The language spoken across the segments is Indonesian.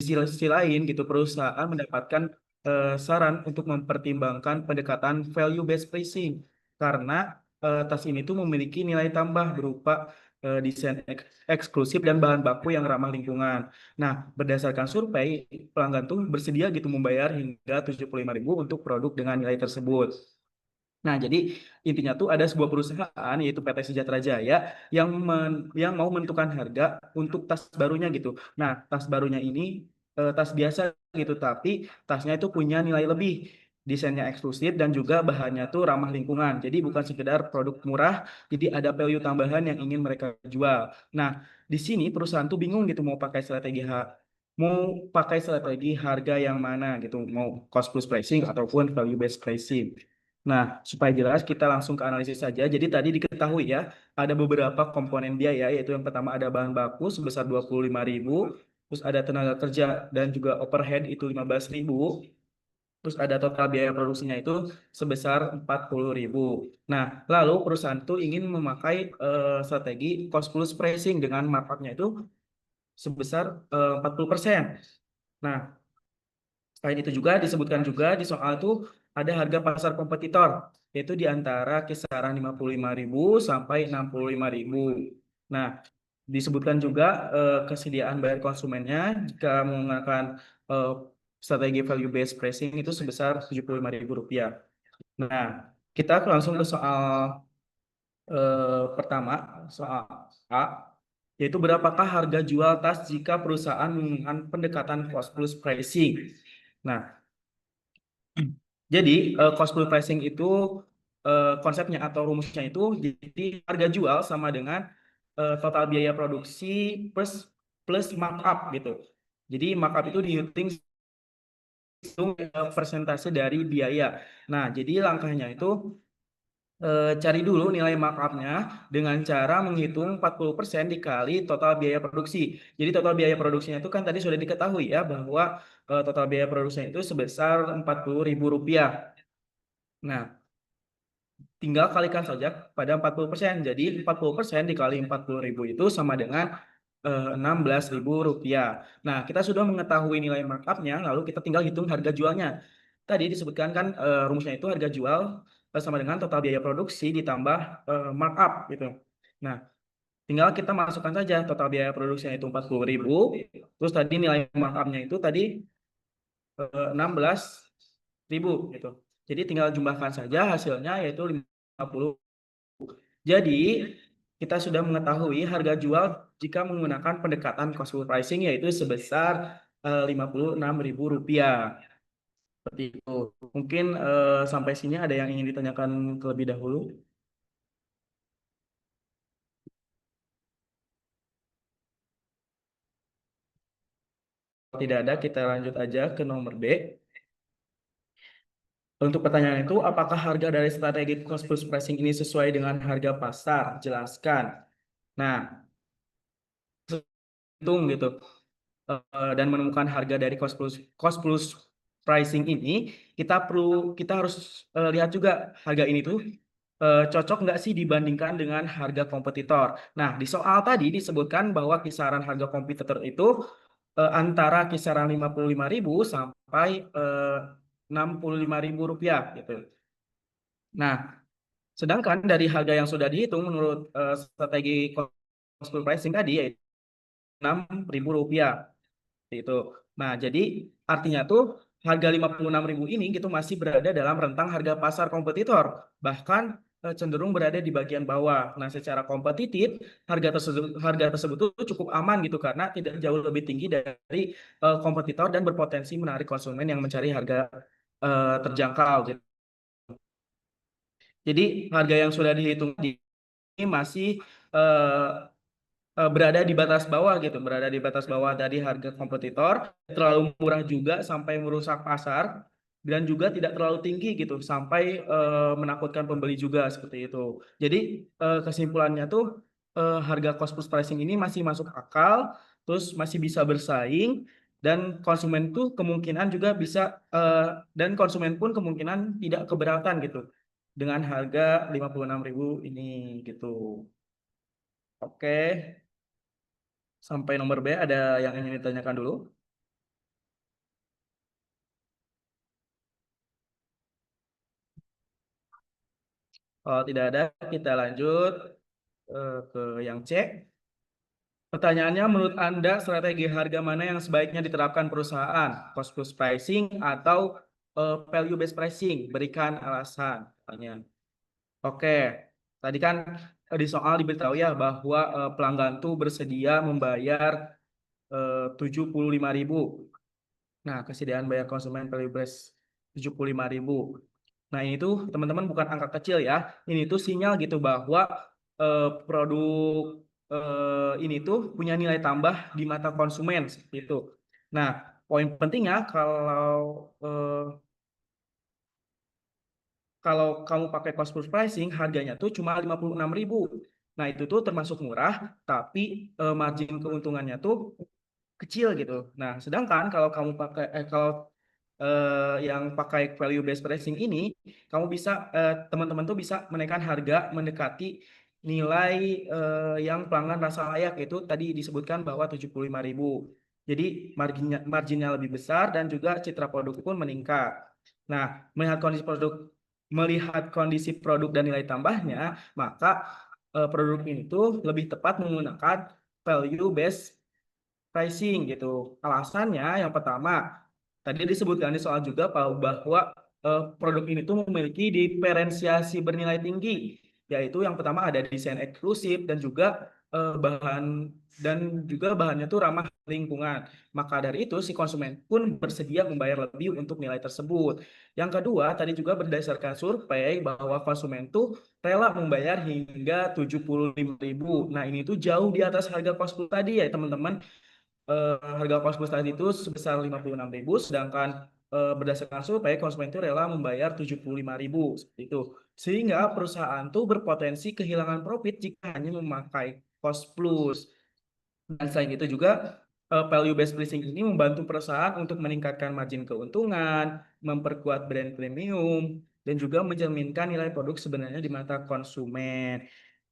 sisi lain gitu perusahaan mendapatkan saran untuk mempertimbangkan pendekatan value based pricing karena tas ini tuh memiliki nilai tambah berupa desain eksklusif dan bahan baku yang ramah lingkungan. Nah, berdasarkan survei, pelanggan tuh bersedia gitu membayar hingga 75.000 untuk produk dengan nilai tersebut. Nah, jadi intinya tuh ada sebuah perusahaan yaitu PT Sejahtera Jaya yang mau menentukan harga untuk tas barunya gitu. Nah, tas barunya ini tas biasa gitu, tapi tasnya itu punya nilai lebih, desainnya eksklusif dan juga bahannya tuh ramah lingkungan. Jadi bukan sekedar produk murah, jadi ada value tambahan yang ingin mereka jual. Nah, di sini perusahaan tuh bingung gitu mau pakai strategi harga yang mana gitu, mau cost plus pricing ataupun value based pricing. Nah, supaya jelas kita langsung ke analisis saja. Jadi tadi diketahui ya, ada beberapa komponen biaya, yaitu yang pertama ada bahan baku sebesar 25.000, terus ada tenaga kerja dan juga overhead itu 15.000, terus ada total biaya produksinya itu sebesar 40.000. Nah, lalu perusahaan itu ingin memakai strategi cost plus pricing dengan markup-nya itu sebesar 40%. Nah, selain itu juga disebutkan juga di soal itu ada harga pasar kompetitor, yaitu di antara kisaran 55.000 sampai 65.000. Nah, disebutkan juga kesediaan bayar konsumennya jika menggunakan eh, strategi value based pricing itu sebesar Rp75.000. Nah, kita langsung ke soal pertama, soal A, yaitu berapakah harga jual tas jika perusahaan menggunakan pendekatan cost plus pricing. Nah, jadi cost plus pricing itu konsepnya atau rumusnya itu jadi harga jual sama dengan total biaya produksi plus plus markup gitu. Jadi markup itu dihitung persentase dari biaya. Nah, jadi langkahnya itu cari dulu nilai markupnya dengan cara menghitung 40% dikali total biaya produksi. Jadi total biaya produksinya itu kan tadi sudah diketahui ya bahwa total biaya produksinya itu sebesar Rp40.000. Nah, tinggal kalikan saja pada 40%. Jadi 40% dikali 40.000 itu sama dengan Rp16.000. Nah, kita sudah mengetahui nilai markupnya, lalu kita tinggal hitung harga jualnya. Tadi disebutkan kan rumusnya itu harga jual sama dengan total biaya produksi ditambah markup gitu. Nah, tinggal kita masukkan saja total biaya produksinya itu 40.000, terus tadi nilai markupnya itu tadi 16.000 gitu. Jadi tinggal jumlahkan saja hasilnya yaitu 50. Jadi kita sudah mengetahui harga jual jika menggunakan pendekatan cost plus pricing yaitu sebesar Rp56.000. Seperti itu. Mungkin sampai sini ada yang ingin ditanyakan terlebih dahulu. Kalau tidak ada, kita lanjut aja ke nomor B. Untuk pertanyaan itu, apakah harga dari strategi cost plus pricing ini sesuai dengan harga pasar? Jelaskan. Nah, hitung gitu. Dan menemukan harga dari cost plus pricing ini, kita harus lihat juga harga ini tuh cocok nggak sih dibandingkan dengan harga kompetitor. Nah, di soal tadi disebutkan bahwa kisaran harga kompetitor itu antara kisaran 55.000 sampai Rp65.000 gitu. Nah, sedangkan dari harga yang sudah dihitung menurut strategi cost plus pricing tadi yaitu Rp6.000 itu. Nah, jadi artinya tuh harga 56.000 ini gitu masih berada dalam rentang harga pasar kompetitor, bahkan cenderung berada di bagian bawah. Nah, secara kompetitif harga tersebut tuh cukup aman gitu karena tidak jauh lebih tinggi dari kompetitor dan berpotensi menarik konsumen yang mencari harga terjangkau gitu. Jadi harga yang sudah dihitung ini masih eh, berada di batas bawah gitu, berada di batas bawah dari harga kompetitor, terlalu murah juga sampai merusak pasar dan juga tidak terlalu tinggi gitu sampai menakutkan pembeli juga seperti itu. Jadi kesimpulannya tuh harga cost plus pricing ini masih masuk akal, terus masih bisa bersaing dan konsumen tuh kemungkinan juga bisa eh, dan konsumen pun kemungkinan tidak keberatan gitu dengan harga 56.000 ini gitu. Oke. Sampai nomor B ada yang ingin ditanyakan dulu? Kalau tidak ada, kita lanjut ke yang C. Pertanyaannya, menurut Anda strategi harga mana yang sebaiknya diterapkan perusahaan? Cost plus pricing atau value based pricing? Berikan alasan. Pertanyaan. Oke, tadi kan di soal diberitahu ya bahwa pelanggan tuh bersedia membayar 75.000. Nah, kesediaan bayar konsumen value based 75.000. Nah, ini tuh teman-teman bukan angka kecil ya. Ini tuh sinyal gitu bahwa produk ini tuh punya nilai tambah di mata konsumen seperti itu. Nah, poin pentingnya kalau kamu pakai cost plus pricing, harganya tuh cuma 56.000. Nah, itu tuh termasuk murah, tapi margin keuntungannya tuh kecil gitu. Nah, sedangkan kalau kamu pakai kalau yang pakai value based pricing ini, kamu bisa teman-teman tuh bisa menaikkan harga mendekati nilai yang pelanggan rasa layak itu tadi disebutkan bahwa 75.000. Jadi marginnya lebih besar dan juga citra produk pun meningkat. Nah, melihat kondisi produk dan nilai tambahnya, maka produk ini tuh lebih tepat menggunakan value based pricing gitu. Alasannya yang pertama, tadi disebutkan di soal juga bahwa produk ini tuh memiliki diferensiasi bernilai tinggi, yaitu yang pertama ada desain eksklusif dan juga bahannya tuh ramah lingkungan. Maka dari itu si konsumen pun bersedia membayar lebih untuk nilai tersebut. Yang kedua, tadi juga berdasarkan survei bahwa konsumen tuh rela membayar hingga 75.000. Nah, ini tuh jauh di atas harga kos tadi ya teman-teman. Harga kos bus tadi itu sebesar 56.000, sedangkan berdasarkan survei konsumen itu rela membayar 75.000 seperti itu. Sehingga perusahaan tuh berpotensi kehilangan profit jika hanya memakai cost plus. Dan selain itu juga value based pricing ini membantu perusahaan untuk meningkatkan margin keuntungan, memperkuat brand premium, dan juga mencerminkan nilai produk sebenarnya di mata konsumen.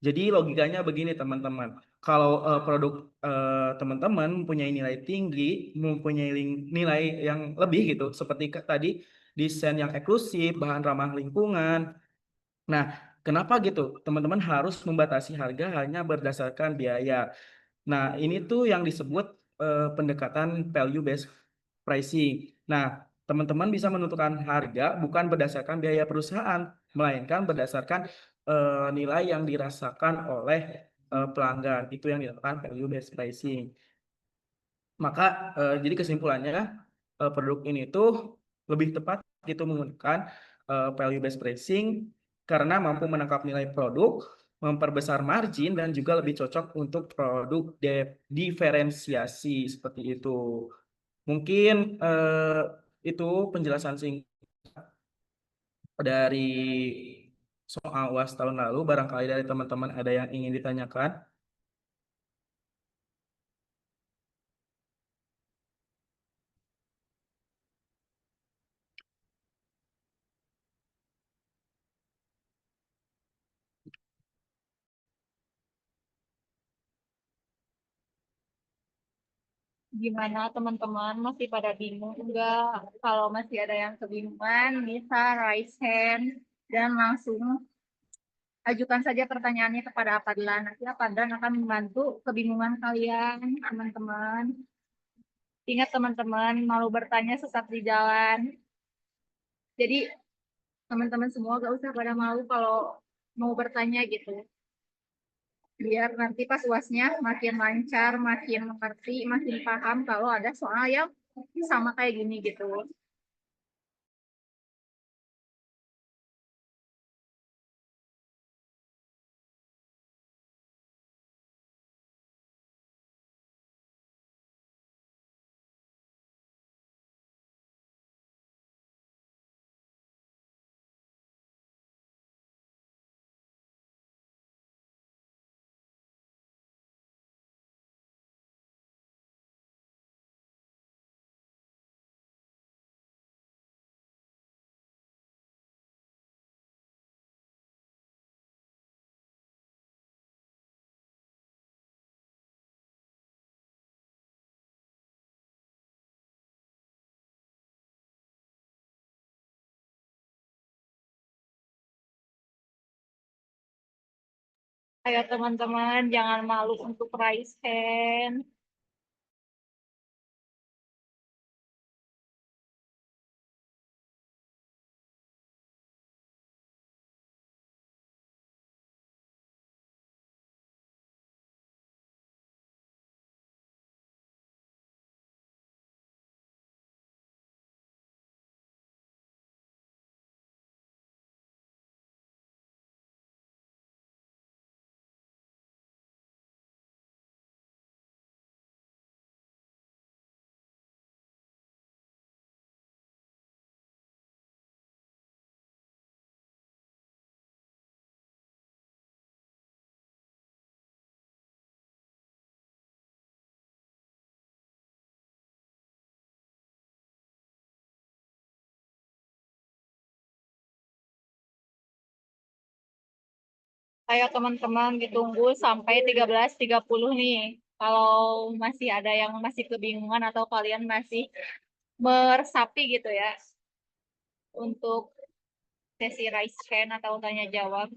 Jadi logikanya begini teman-teman, kalau produk teman-teman mempunyai nilai tinggi, mempunyai nilai yang lebih gitu, seperti tadi desain yang eksklusif, bahan ramah lingkungan. Nah, kenapa gitu? Teman-teman harus membatasi harga hanya berdasarkan biaya. Nah, ini tuh yang disebut pendekatan value based pricing. Nah, teman-teman bisa menentukan harga bukan berdasarkan biaya perusahaan, melainkan berdasarkan nilai yang dirasakan oleh pelanggan. Itu yang dinamakan value based pricing. Maka jadi kesimpulannya produk ini tuh lebih tepat gitu menggunakan value based pricing karena mampu menangkap nilai produk, memperbesar margin dan juga lebih cocok untuk produk diferensiasi seperti itu. Mungkin itu penjelasan singkat dari soal UAS tahun lalu. Barangkali dari teman-teman ada yang ingin ditanyakan. Gimana teman-teman masih pada bingung enggak? Kalau masih ada yang kebingungan, bisa raise hand dan langsung ajukan saja pertanyaannya kepada Apadlan. Nanti Apadlan akan membantu kebingungan kalian, teman-teman. Ingat teman-teman, mau bertanya sesat di jalan. Jadi teman-teman semua gak usah pada malu kalau mau bertanya gitu. Biar nanti pas UASnya makin lancar, makin mengerti, makin paham kalau ada soal yang sama kayak gini gitu. Ayo teman-teman, jangan malu untuk raise hand. Ayo teman-teman, ditunggu sampai 13.30 nih. Kalau masih ada yang masih kebingungan atau kalian masih meresapi gitu ya untuk sesi raise hand atau tanya jawab.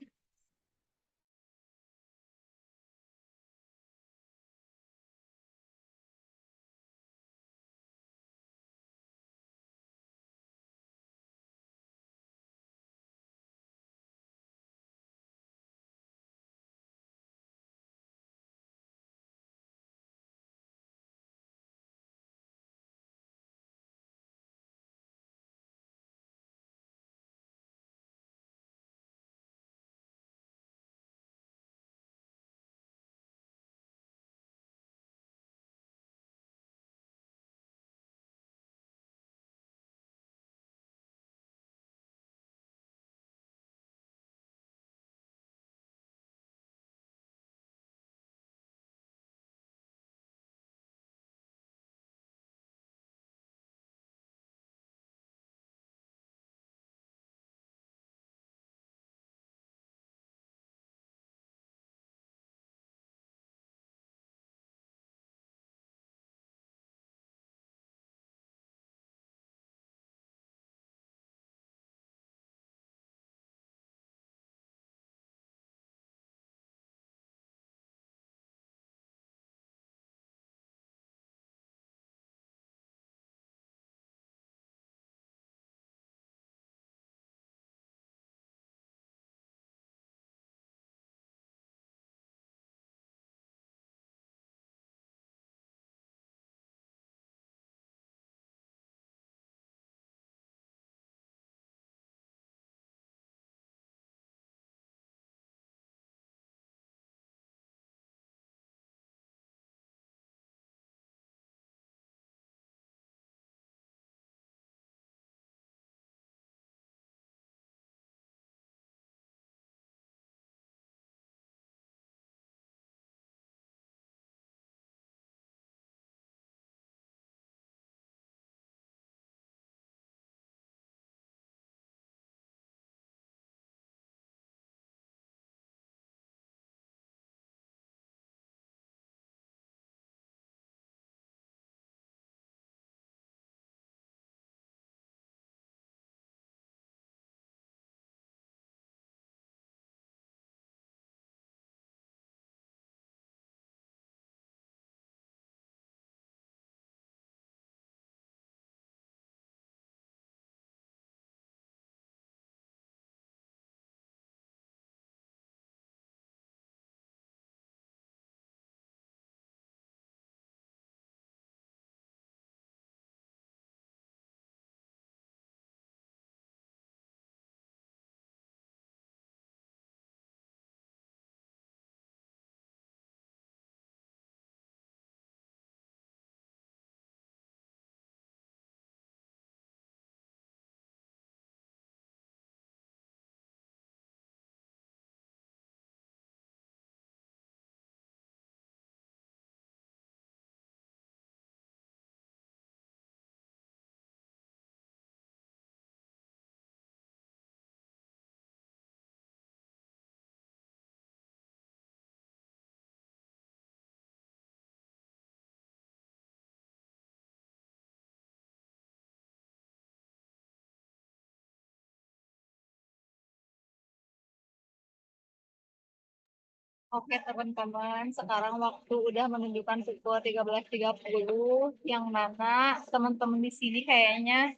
Oke teman-teman, sekarang waktu udah menunjukkan pukul 13.30, yang mana teman-teman di sini kayaknya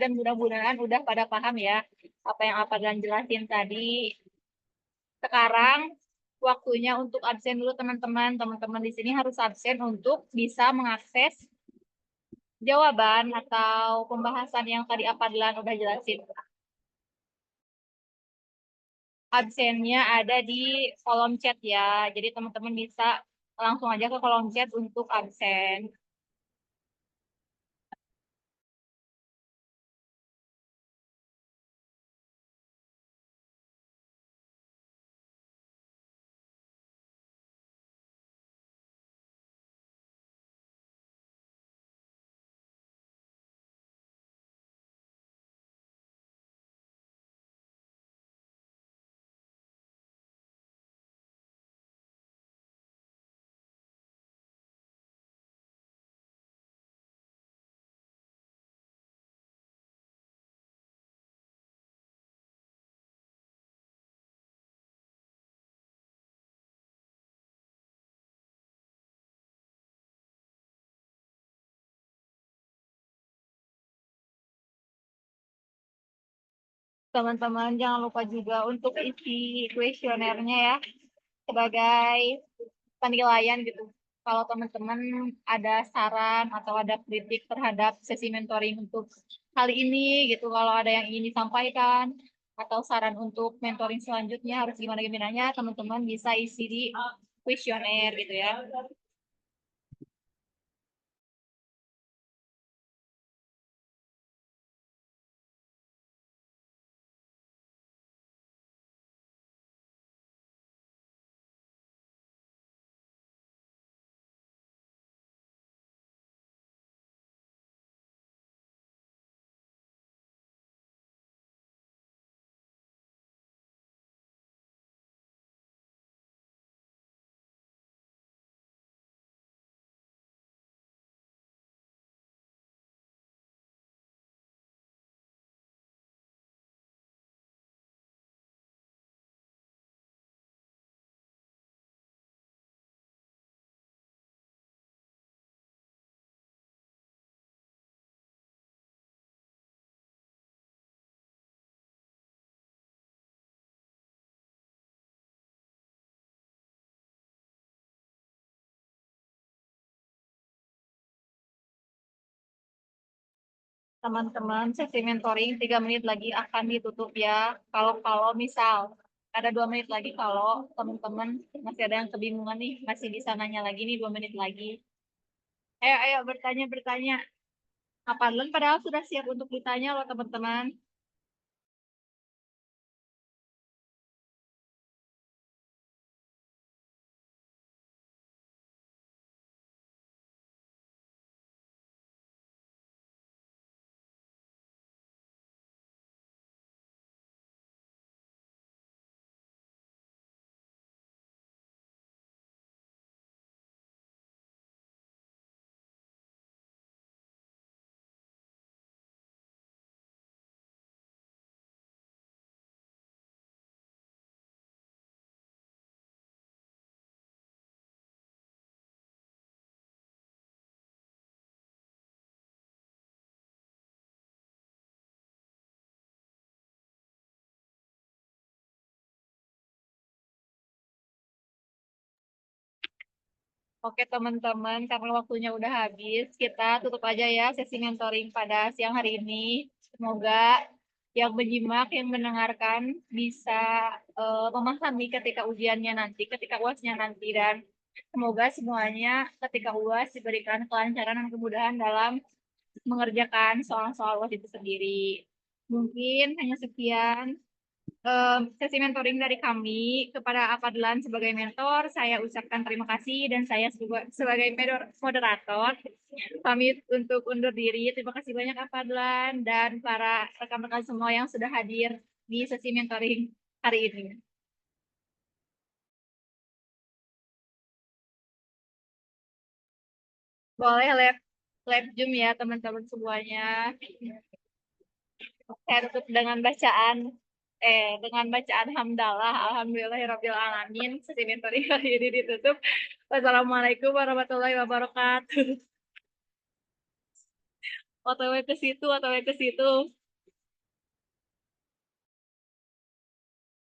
dan mudah-mudahan udah pada paham ya apa yang apa dan jelasin tadi. Sekarang waktunya untuk absen dulu teman-teman. Teman-teman di sini harus absen untuk bisa mengakses jawaban atau pembahasan yang tadi Apadilan udah jelasin. Absennya ada di kolom chat ya. Jadi teman-teman bisa langsung aja ke kolom chat untuk absen. Teman-teman jangan lupa juga untuk isi kuesionernya ya sebagai penilaian gitu. Kalau teman-teman ada saran atau ada kritik terhadap sesi mentoring untuk kali ini gitu, kalau ada yang ingin disampaikan atau saran untuk mentoring selanjutnya harus gimana-gimananya, teman-teman bisa isi di kuesioner gitu ya. Teman-teman, sesi mentoring 3 menit lagi akan ditutup ya. Kalau misal ada 2 menit lagi, kalau teman-teman masih ada yang kebingungan nih, masih bisa nanya lagi nih 2 menit lagi. Ayo bertanya bertanya. Apalagi padahal sudah siap untuk ditanya loh teman-teman. Oke teman-teman, karena waktunya udah habis, kita tutup aja ya sesi mentoring pada siang hari ini. Semoga yang menyimak, yang mendengarkan bisa memahami ketika ujiannya nanti, ketika UASnya nanti, dan semoga semuanya ketika UAS diberikan kelancaran dan kemudahan dalam mengerjakan soal-soal UAS itu sendiri. Mungkin hanya sekian sesi mentoring dari kami kepada Afadlan sebagai mentor. Saya ucapkan terima kasih dan saya sebagai moderator pamit untuk undur diri. Terima kasih banyak Afadlan dan para rekan-rekan semua yang sudah hadir di sesi mentoring hari ini. Boleh live Zoom ya teman-teman semuanya. Saya tutup dengan bacaan dengan bacaan hamdalah, alhamdulillahirabbil alamin, sesi mentoring kali ini ditutup. Wassalamualaikum warahmatullahi wabarakatuh. OTW ke situ, OTW ke situ.